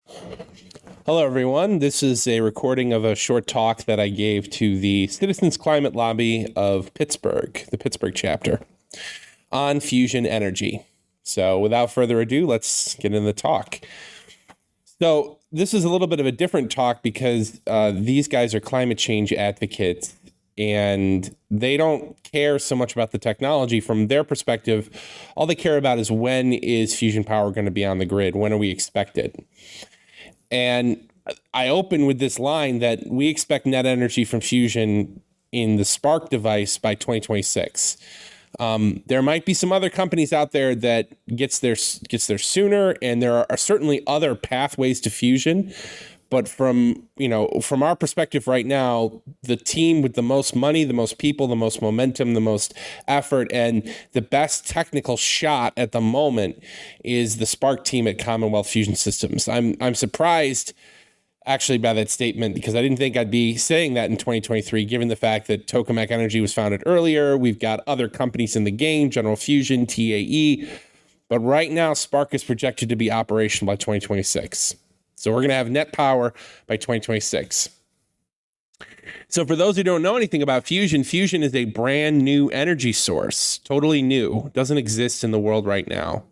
Hello, everyone. This is a recording of a short talk that I gave to the Citizens Climate Lobby of Pittsburgh, the Pittsburgh Chapter, on fusion energy. So without further ado, let's get into the talk. So this is a little bit of a different talk because these guys are climate change advocates and they don't care so much about the technology. From their perspective, all they care about is when is fusion power going to be on the grid? When are we expected? And I open with this line that we expect net energy from fusion in the Spark device by 2026. There might be some other companies out there that gets there sooner, and there are certainly other pathways to fusion. But from our perspective right now, the team with the most money, the most people, the most momentum, the most effort, and the best technical shot at the moment is the Spark team at Commonwealth Fusion Systems. I'm surprised actually by that statement because I didn't think I'd be saying that in 2023, given the fact that Tokamak Energy was founded earlier. We've got other companies in the game, General Fusion, TAE. But right now, Spark is projected to be operational by 2026. So we're going to have net power by 2026. So for those who don't know anything about fusion, fusion is a brand new energy source, totally new, doesn't exist in the world right now.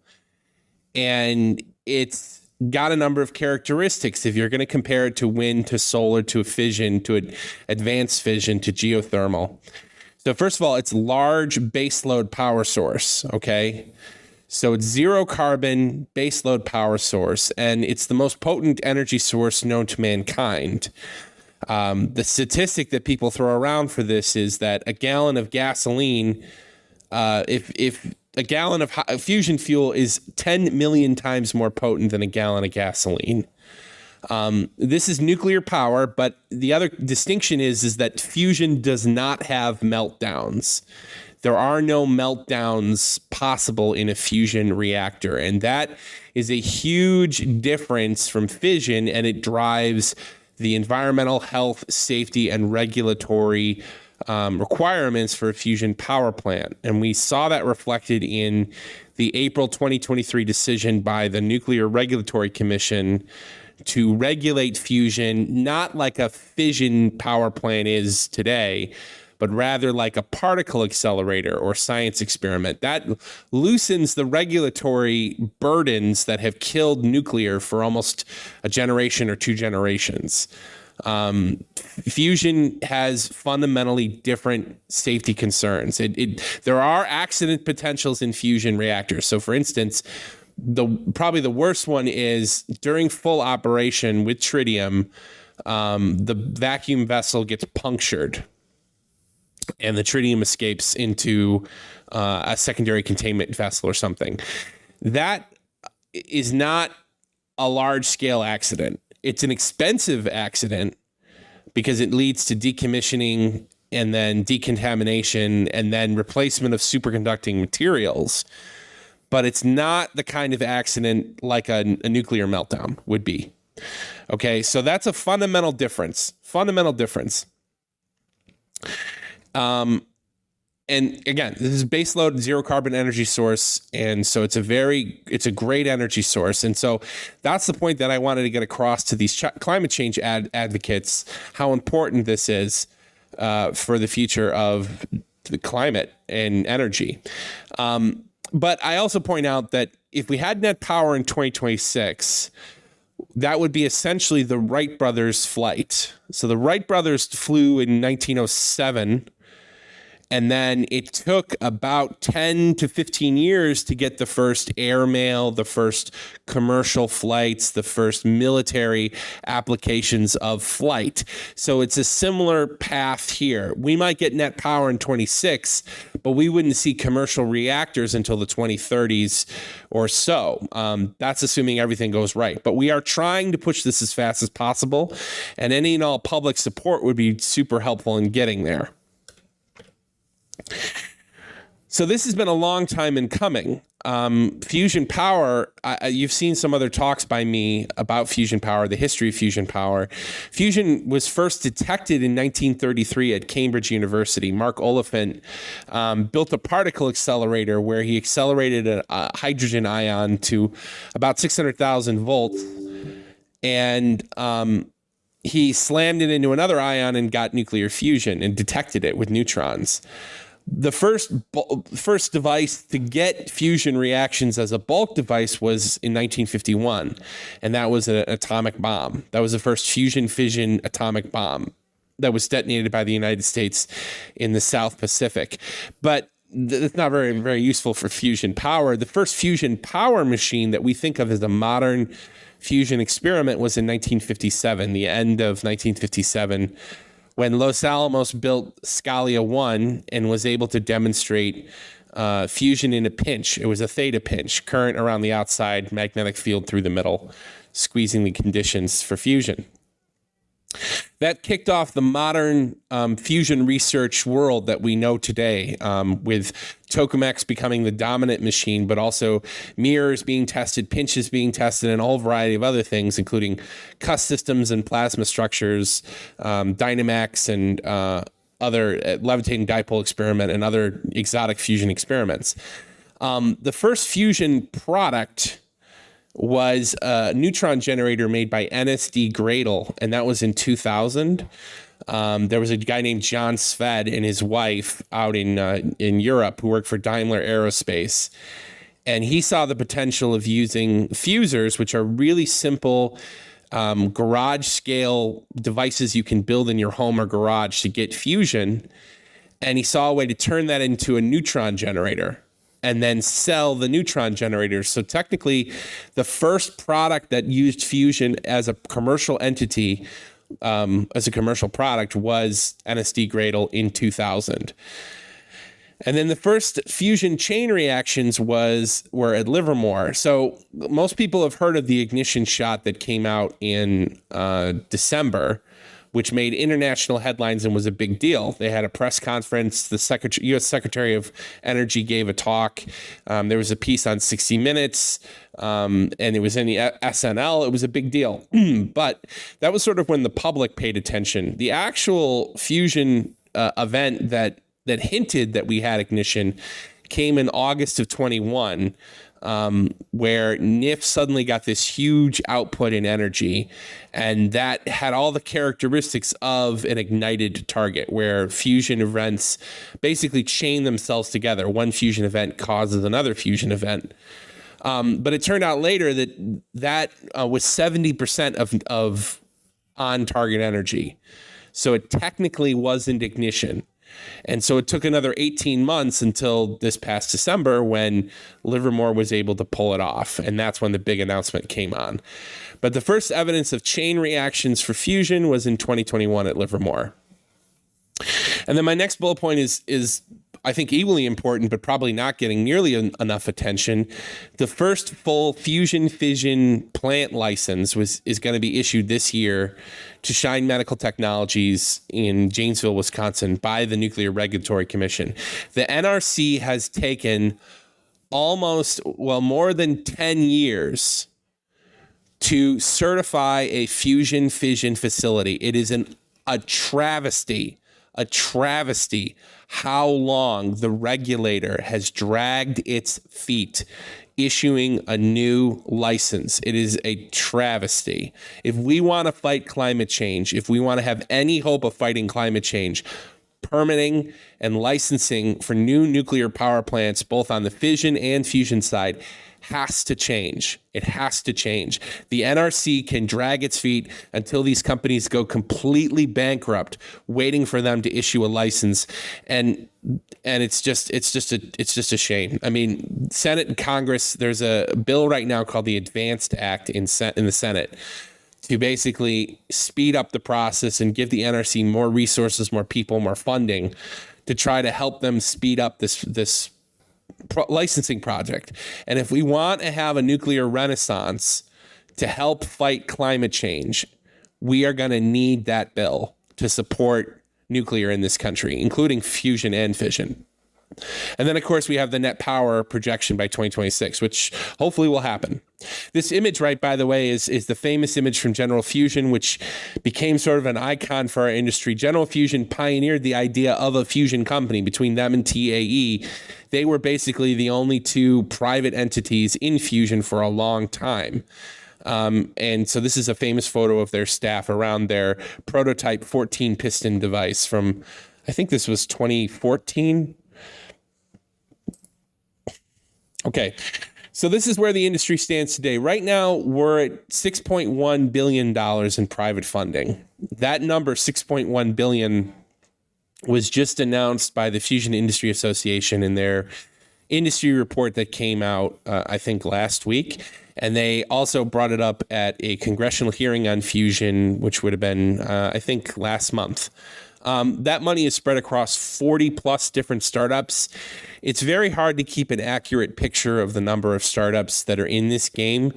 And it's got a number of characteristics. If you're going to compare it to wind, to solar, to fission, to advanced fission, to geothermal. So first of all, it's large baseload power source, okay? So it's zero carbon baseload power source, and it's the most potent energy source known to mankind. The statistic that people throw around for this is that a gallon of gasoline, if a gallon of fusion fuel is 10 million times more potent than a gallon of gasoline. This is nuclear power, but the other distinction is that fusion does not have meltdowns. There are no meltdowns possible in a fusion reactor, and that is a huge difference from fission, and it drives the environmental, health, safety, and regulatory requirements for a fusion power plant. And we saw that reflected in the April 2023 decision by the Nuclear Regulatory Commission to regulate fusion, not like a fission power plant is today, but rather like a particle accelerator or science experiment. That loosens the regulatory burdens that have killed nuclear for almost a generation or two generations. Fusion has fundamentally different safety concerns. There are accident potentials in fusion reactors. So for instance, probably the worst one is during full operation with tritium, the vacuum vessel gets punctured and the tritium escapes into a secondary containment vessel or something. That is not a large-scale accident. It's an expensive accident because it leads to decommissioning and then decontamination and then replacement of superconducting materials. But it's not the kind of accident like a nuclear meltdown would be. Okay, so that's a fundamental difference. And again, this is baseload zero carbon energy source. And so it's a great energy source. And so that's the point that I wanted to get across to these climate change advocates, how important this is for the future of the climate and energy. But I also point out that if we had net power in 2026, that would be essentially the Wright brothers flight. So the Wright brothers flew in 1907. And then it took about 10 to 15 years to get the first airmail, the first commercial flights, the first military applications of flight. So it's a similar path here. We might get net power in 26, but we wouldn't see commercial reactors until the 2030s or so. That's assuming everything goes right. But we are trying to push this as fast as possible, and any and all public support would be super helpful in getting there. So this has been a long time in coming. Fusion power, you've seen some other talks by me about fusion power, the history of fusion power. Fusion was first detected in 1933 at Cambridge University. Mark Oliphant built a particle accelerator where he accelerated a hydrogen ion to about 600,000 volts. And he slammed it into another ion and got nuclear fusion and detected it with neutrons. The first device to get fusion reactions as a bulk device was in 1951, and that was an atomic bomb. That was the first fusion-fission atomic bomb that was detonated by the United States in the South Pacific. But it's not very, very useful for fusion power. The first fusion power machine that we think of as a modern fusion experiment was in 1957, the end of 1957, when Los Alamos built Scalia 1 and was able to demonstrate fusion in a pinch. It was a theta pinch, current around the outside, magnetic field through the middle, squeezing the conditions for fusion. That kicked off the modern fusion research world that we know today, with tokamaks becoming the dominant machine, but also mirrors being tested, pinches being tested, and a whole variety of other things, including CUS systems and plasma structures, Dynamax and other levitating dipole experiment and other exotic fusion experiments. The first fusion product was a neutron generator made by NSD Gradle, and that was in 2000. There was a guy named John Sved and his wife out in Europe who worked for Daimler Aerospace, and he saw the potential of using fusers, which are really simple garage scale devices you can build in your home or garage to get fusion, and he saw a way to turn that into a neutron generator and then sell the neutron generators. So technically, the first product that used fusion as a commercial entity, as a commercial product, was NSD Gradle in 2000. And then the first fusion chain reactions were at Livermore. So most people have heard of the ignition shot that came out in December, which made international headlines and was a big deal. They had a press conference. The U.S. Secretary of Energy gave a talk. There was a piece on 60 Minutes, and it was in the SNL. It was a big deal. But that was sort of when the public paid attention. The actual fusion event that hinted that we had ignition came in August of 21, where NIF suddenly got this huge output in energy, and that had all the characteristics of an ignited target, where fusion events basically chain themselves together. One fusion event causes another fusion event. But it turned out later that was 70% of on-target energy. So it technically wasn't ignition. And so it took another 18 months until this past December when Livermore was able to pull it off. And that's when the big announcement came on. But the first evidence of chain reactions for fusion was in 2021 at Livermore. And then my next bullet point is I think equally important, but probably not getting nearly enough attention. The first full fusion fission plant license is going to be issued this year to Shine Medical Technologies in Janesville, Wisconsin, by the Nuclear Regulatory Commission. The NRC has taken more than 10 years to certify a fusion fission facility. It is a travesty how long the regulator has dragged its feet issuing a new license. It is a travesty. If we want to fight climate change, if we want to have any hope of fighting climate change, permitting and licensing for new nuclear power plants, both on the fission and fusion side, has to change. It has to change. The NRC can drag its feet until these companies go completely bankrupt, waiting for them to issue a license. And it's just a shame. I mean, Senate and Congress, there's a bill right now called the Advanced Act in the Senate to basically speed up the process and give the NRC more resources, more people, more funding to try to help them speed up this licensing project. And if we want to have a nuclear renaissance to help fight climate change, we are going to need that bill to support nuclear in this country, including fusion and fission. And then, of course, we have the net power projection by 2026, which hopefully will happen. This image, right, by the way, is the famous image from General Fusion, which became sort of an icon for our industry. General Fusion pioneered the idea of a fusion company. Between them and TAE, they were basically the only two private entities in fusion for a long time. And so this is a famous photo of their staff around their prototype 14 piston device from, I think this was 2014. Okay. So this is where the industry stands today. Right now, we're at $6.1 billion in private funding. That number, $6.1 billion, was just announced by the Fusion Industry Association in their industry report that came out, I think, last week. And they also brought it up at a congressional hearing on fusion, which would have been, I think, last month. That money is spread across 40 plus different startups. It's very hard to keep an accurate picture of the number of startups that are in this game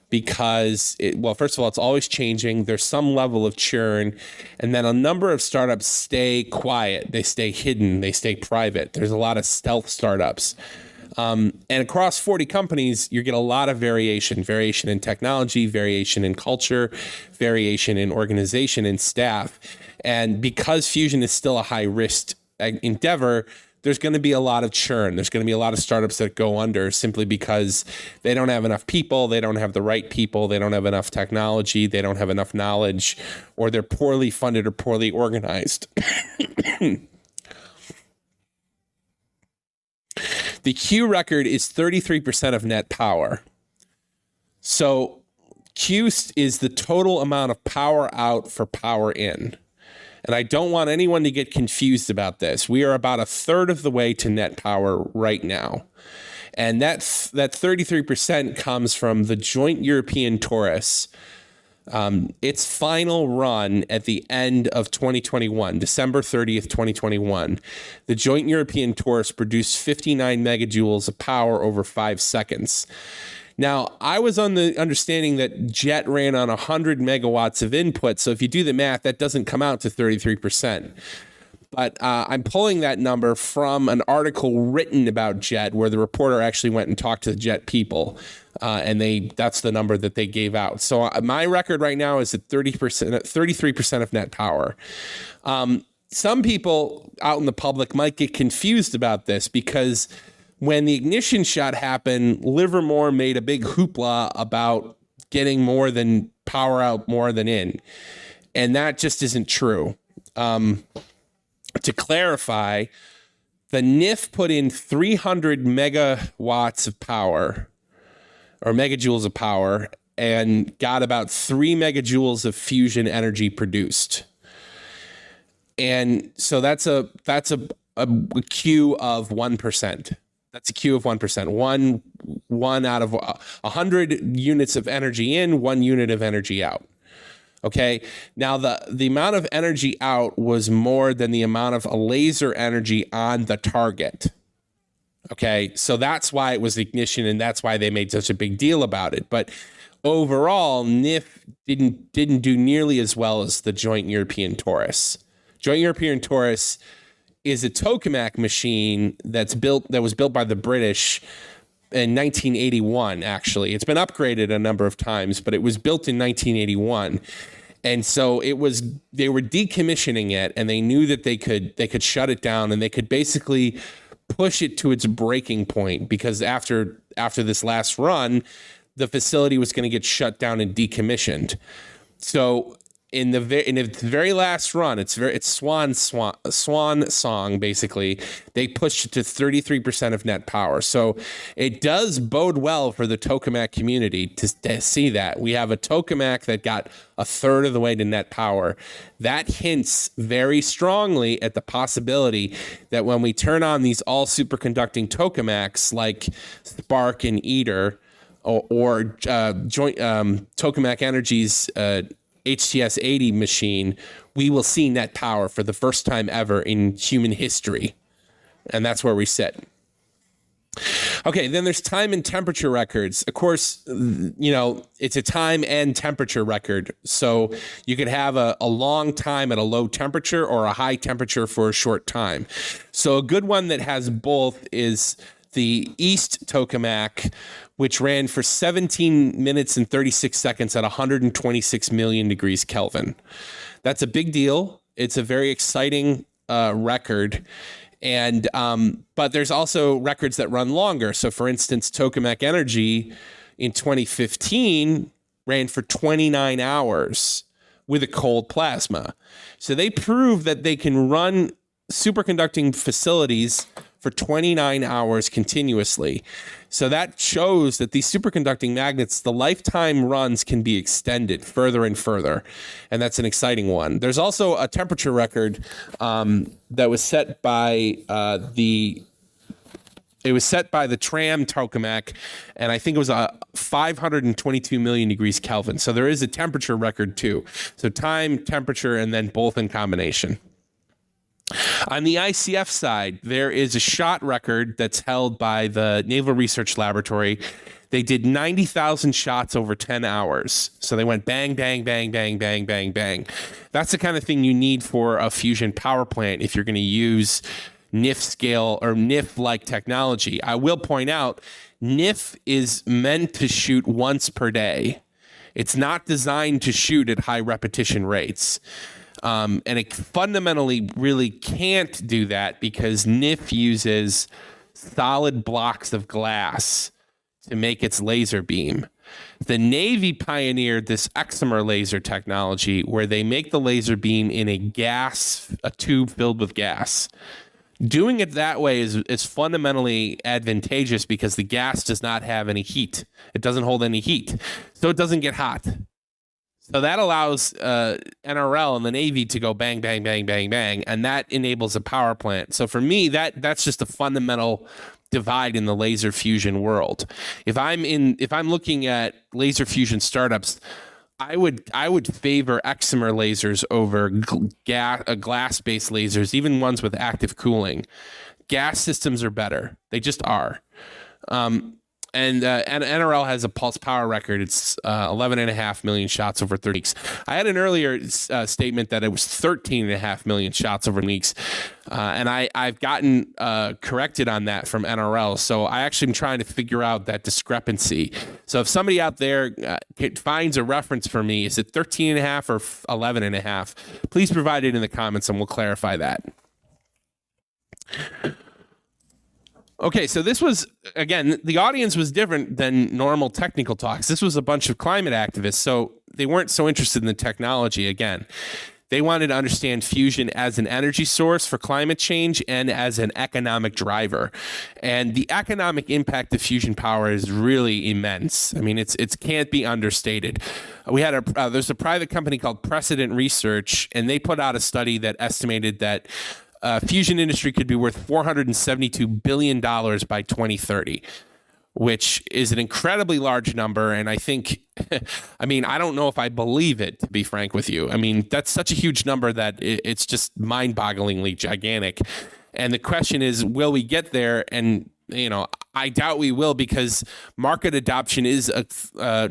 because, first of all, it's always changing. There's some level of churn, and then a number of startups stay quiet. They stay hidden. They stay private. There's a lot of stealth startups. And across 40 companies, you get a lot of variation in technology, variation in culture, variation in organization and staff. And because fusion is still a high risk endeavor, there's going to be a lot of churn. There's going to be a lot of startups that go under simply because they don't have enough people. They don't have the right people. They don't have enough technology. They don't have enough knowledge, or they're poorly funded or poorly organized. The Q record is 33% of net power. So Q is the total amount of power out for power in. And I don't want anyone to get confused about this. We are about a third of the way to net power right now. And that 33% comes from the Joint European Torus. Its final run at the end of 2021, December 30th, 2021, the Joint European Torus produced 59 megajoules of power over 5 seconds. Now, I was on the understanding that JET ran on 100 megawatts of input. So if you do the math, that doesn't come out to 33%. But I'm pulling that number from an article written about JET where the reporter actually went and talked to the JET people. And that's the number that they gave out. So my record right now is at 33% of net power. Some people out in the public might get confused about this because when the ignition shot happened, Livermore made a big hoopla about getting more than power out more than in. And that just isn't true. To clarify, the NIF put in 300 megawatts of power or megajoules of power and got about 3 megajoules of fusion energy produced. And so that's a Q of 1%. That's a Q of 1%. One out of 100 units of energy in, 1 unit of energy out. Okay. Now the amount of energy out was more than the amount of laser energy on the target. Okay. So that's why it was ignition, and that's why they made such a big deal about it. But overall, NIF didn't do nearly as well as the Joint European Torus. Joint European Torus is a tokamak machine that was built by the British in 1981, actually. It's been upgraded a number of times, but it was built in 1981. And so they were decommissioning it, and they knew that they could shut it down, and they could basically push it to its breaking point, because after this last run, the facility was going to get shut down and decommissioned. So in the very last run, it's swan song, basically. They pushed it to 33% of net power. So it does bode well for the tokamak community to see that. We have a tokamak that got a third of the way to net power. That hints very strongly at the possibility that when we turn on these all superconducting tokamaks like Spark and Eater or joint Tokamak Energy's HTS 80 machine, we will see net power for the first time ever in human history. And that's where we sit. Okay, then there's time and temperature records. Of course, it's a time and temperature record. So you could have a long time at a low temperature or a high temperature for a short time. So a good one that has both is the East Tokamak, which ran for 17 minutes and 36 seconds at 126 million degrees Kelvin. That's a big deal. It's a very exciting record. And but there's also records that run longer. So for instance, Tokamak Energy in 2015 ran for 29 hours with a cold plasma. So they proved that they can run superconducting facilities for 29 hours continuously. So that shows that these superconducting magnets, the lifetime runs can be extended further and further. And that's an exciting one. There's also a temperature record that was set by the tram tokamak, and I think it was 522 million degrees Kelvin. So there is a temperature record too. So time, temperature, and then both in combination. On the ICF side, there is a shot record that's held by the Naval Research Laboratory. They did 90,000 shots over 10 hours. So they went bang, bang, bang, bang, bang, bang, bang. That's the kind of thing you need for a fusion power plant if you're going to use NIF scale or NIF-like technology. I will point out, NIF is meant to shoot once per day. It's not designed to shoot at high repetition rates. And it fundamentally really can't do that because NIF uses solid blocks of glass to make its laser beam. The Navy pioneered this excimer laser technology where they make the laser beam in a tube filled with gas. Doing it that way is fundamentally advantageous because the gas does not have any heat. It doesn't hold any heat, so it doesn't get hot. So that allows NRL and the Navy to go bang, bang, bang, bang, bang, and that enables a power plant. So for me, that's just a fundamental divide in the laser fusion world. If I'm looking at laser fusion startups, I would favor excimer lasers over glass-based lasers, even ones with active cooling. Gas systems are better; they just are. And NRL has a pulse power record. It's 11.5 million shots over 30 weeks. I had an earlier statement that it was 13.5 million shots over weeks, and I've gotten corrected on that from NRL. So I actually am trying to figure out that discrepancy. So if somebody out there finds a reference for me, is it 13.5 or 11.5? Please provide it in the comments, and we'll clarify that. Okay, so this was, again, the audience was different than normal technical talks. This was a bunch of climate activists, so they weren't so interested in the technology again. They wanted to understand fusion as an energy source for climate change and as an economic driver. And the economic impact of fusion power is really immense. I mean, it can't be understated. We had there's a private company called Precedent Research, and they put out a study that estimated that fusion industry could be worth $472 billion by 2030, which is an incredibly large number. And I think, I don't know if I believe it, to be frank with you. I mean, that's such a huge number that it's just mind-bogglingly gigantic. And the question is, will we get there? And, I doubt we will because market adoption is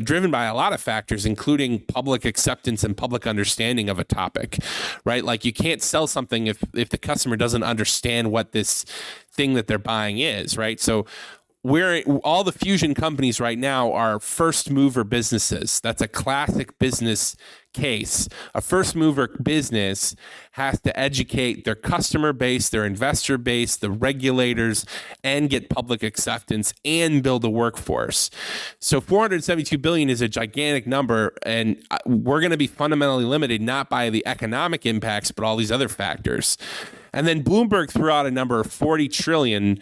driven by a lot of factors, including public acceptance and public understanding of a topic, right? Like you can't sell something if the customer doesn't understand what this thing that they're buying is, right? So all the fusion companies right now are first mover businesses. That's a classic business case. A first mover business has to educate their customer base, their investor base, the regulators, and get public acceptance and build a workforce. So 472 billion is a gigantic number, and we're going to be fundamentally limited not by the economic impacts, but all these other factors. And then Bloomberg threw out a number of 40 trillion,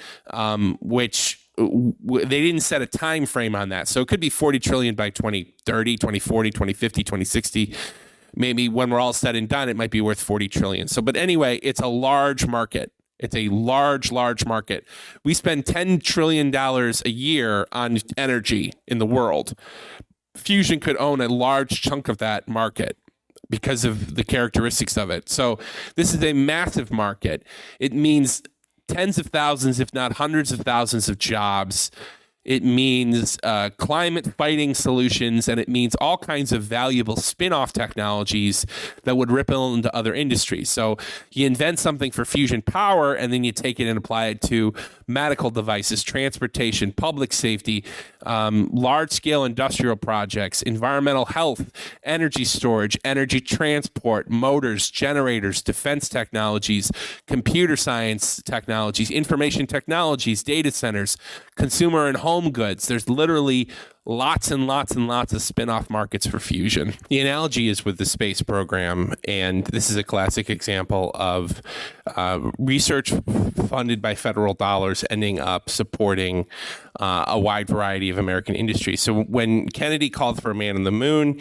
which they didn't set a time frame on that. So it could be 40 trillion by 2030, 2040, 2050, 2060. Maybe when we're all said and done, it might be worth 40 trillion. So, but anyway, it's a large market. It's a large, large market. We spend $10 trillion a year on energy in the world. Fusion could own a large chunk of that market because of the characteristics of it. So this is a massive market. It means tens of thousands, if not hundreds of thousands of jobs. It means climate fighting solutions, and it means all kinds of valuable spin-off technologies that would ripple into other industries. So you invent something for fusion power, and then you take it and apply it to medical devices, transportation, public safety, large-scale industrial projects, environmental health, energy storage, energy transport, motors, generators, defense technologies, computer science technologies, information technologies, data centers, consumer and home goods. There's literally lots and lots and lots of spin-off markets for fusion. The analogy is with the space program, and this is a classic example of research funded by federal dollars ending up supporting a wide variety of American industries. So when Kennedy called for a man on the moon,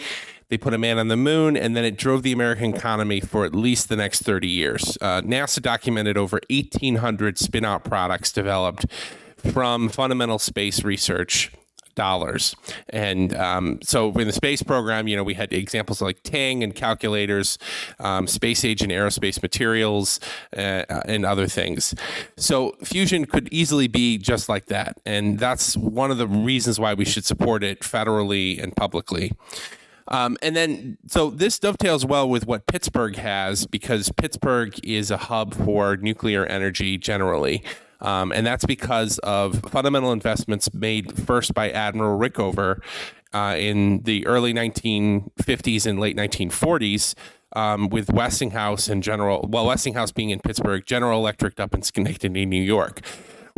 they put a man on the moon, and then it drove the American economy for at least the next 30 years. NASA documented over 1,800 spin-out products developed from fundamental space research dollars. And so in the space program, we had examples like Tang and calculators, space age and aerospace materials, and other things. So fusion could easily be just like that. And that's one of the reasons why we should support it federally and publicly. So this dovetails well with what Pittsburgh has, because Pittsburgh is a hub for nuclear energy generally. And that's because of fundamental investments made first by Admiral Rickover in the early 1950s and late 1940s with Westinghouse and Westinghouse being in Pittsburgh, General Electric up in Schenectady, New York.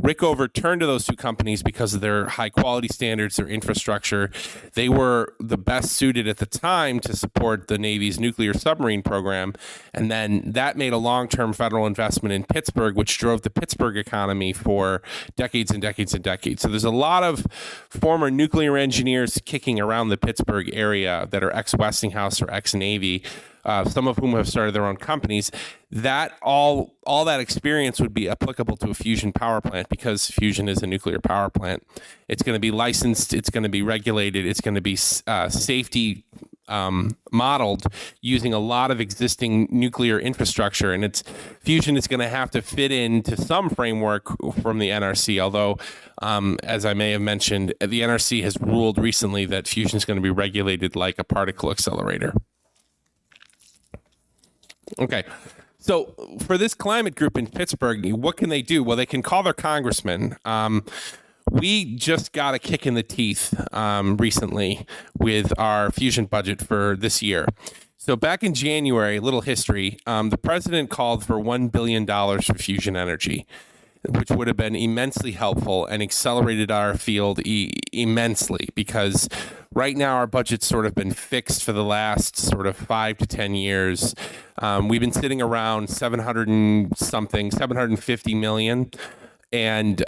Rickover turned to those two companies because of their high quality standards, their infrastructure. They were the best suited at the time to support the Navy's nuclear submarine program. And then that made a long-term federal investment in Pittsburgh, which drove the Pittsburgh economy for decades and decades and decades. So there's a lot of former nuclear engineers kicking around the Pittsburgh area that are ex-Westinghouse or ex-Navy, some of whom have started their own companies. That all that experience would be applicable to a fusion power plant, because fusion is a nuclear power plant. It's going to be licensed, it's going to be regulated, it's going to be safety modeled using a lot of existing nuclear infrastructure, and fusion is going to have to fit into some framework from the NRC, although as I may have mentioned, the NRC has ruled recently that fusion is going to be regulated like a particle accelerator. Okay, so for this climate group in Pittsburgh, what can they do? Well, they can call their congressman. We just got a kick in the teeth recently with our fusion budget for this year. So back in January, a little history, the president called for $1 billion for fusion energy, which would have been immensely helpful and accelerated our field immensely, because right now our budget's sort of been fixed for the last sort of 5 to 10 years. We've been sitting around 750 million. And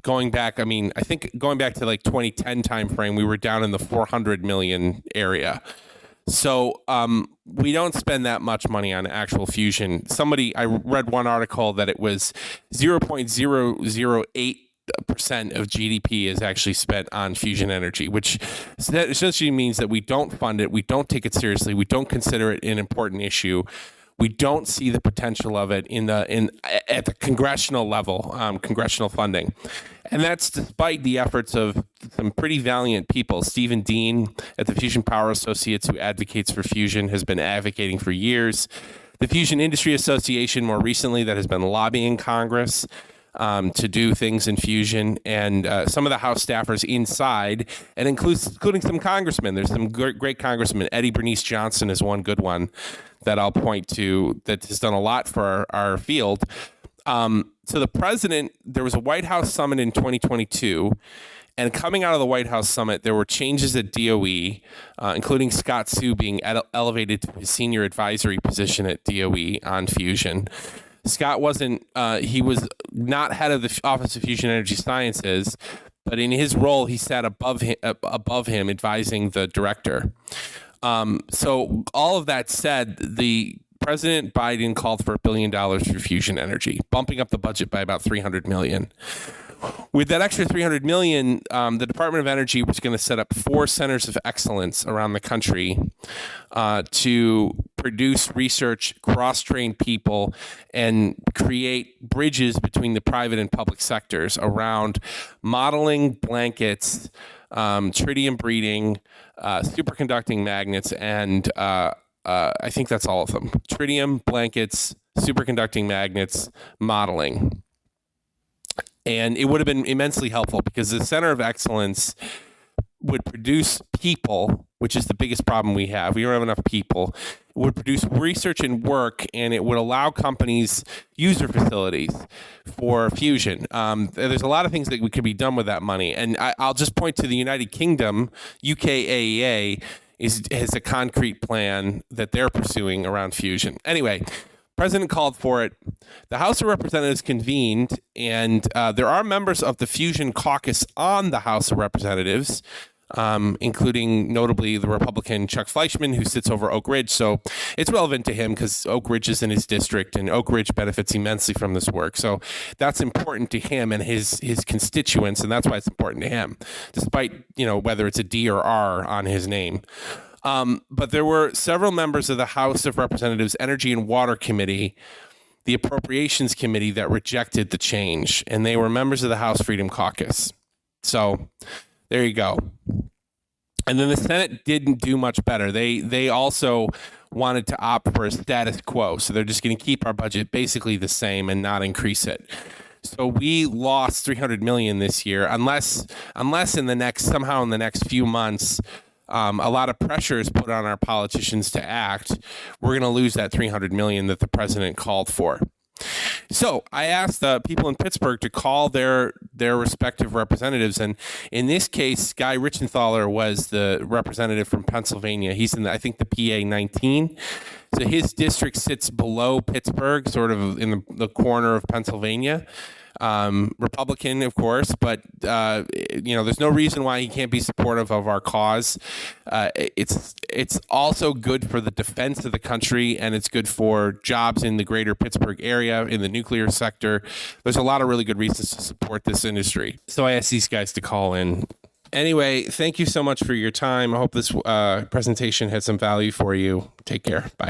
going back to like 2010 timeframe, we were down in the 400 million area. So we don't spend that much money on actual fusion. I read one article that it was 0.008% of GDP is actually spent on fusion energy, which essentially means that we don't fund it, we don't take it seriously, we don't consider it an important issue. We don't see the potential of it at the congressional level, congressional funding. And that's despite the efforts of some pretty valiant people. Stephen Dean at the Fusion Power Associates, who advocates for fusion, has been advocating for years. The Fusion Industry Association, more recently, that has been lobbying Congress to do things in fusion, and some of the House staffers inside, and including some congressmen. There's some great congressmen. Eddie Bernice Johnson is one good one that I'll point to that has done a lot for our field. So the president, there was a White House summit in 2022, and coming out of the White House summit, there were changes at DOE, including Scott Sue being elevated to his senior advisory position at DOE on fusion. Scott he was not head of the Office of Fusion Energy Sciences, but in his role, he sat above him advising the director. So all of that said, the President Biden called for $1 billion for fusion energy, bumping up the budget by about $300 million. With that extra $300 million, the Department of Energy was going to set up 4 centers of excellence around the country to produce research, cross-train people, and create bridges between the private and public sectors around modeling blankets, tritium breeding, superconducting magnets, and I think that's all of them. Tritium, blankets, superconducting magnets, modeling. And it would have been immensely helpful because the Center of Excellence would produce people, which is the biggest problem we have. We don't have enough people. would produce research and work, and it would allow companies user facilities for fusion. There's a lot of things that could be done with that money. And I'll just point to the United Kingdom, UKAEA, has a concrete plan that they're pursuing around fusion. Anyway, President called for it. The House of Representatives convened, and there are members of the Fusion Caucus on the House of Representatives, including notably the Republican Chuck Fleischman, who sits over Oak Ridge. So it's relevant to him because Oak Ridge is in his district, and Oak Ridge benefits immensely from this work. So that's important to him and his constituents, and that's why it's important to him, despite, whether it's a D or R on his name. But there were several members of the House of Representatives Energy and Water Committee, the Appropriations Committee, that rejected the change, and they were members of the House Freedom Caucus. So there you go. And then the Senate didn't do much better. They also wanted to opt for a status quo. So they're just going to keep our budget basically the same and not increase it. So we lost $300 million this year, unless in the next few months, a lot of pressure is put on our politicians to act. We're going to lose that $300 million that the president called for. So I asked people in Pittsburgh to call their respective representatives, and in this case, Guy Richenthaler was the representative from Pennsylvania. He's in, I think, the PA 19. So his district sits below Pittsburgh, sort of in the corner of Pennsylvania. Republican, of course, but there's no reason why he can't be supportive of our cause. It's also good for the defense of the country, and it's good for jobs in the greater Pittsburgh area, in the nuclear sector. There's a lot of really good reasons to support this industry. So I asked these guys to call in. Anyway, thank you so much for your time. I hope this presentation had some value for you. Take care. Bye.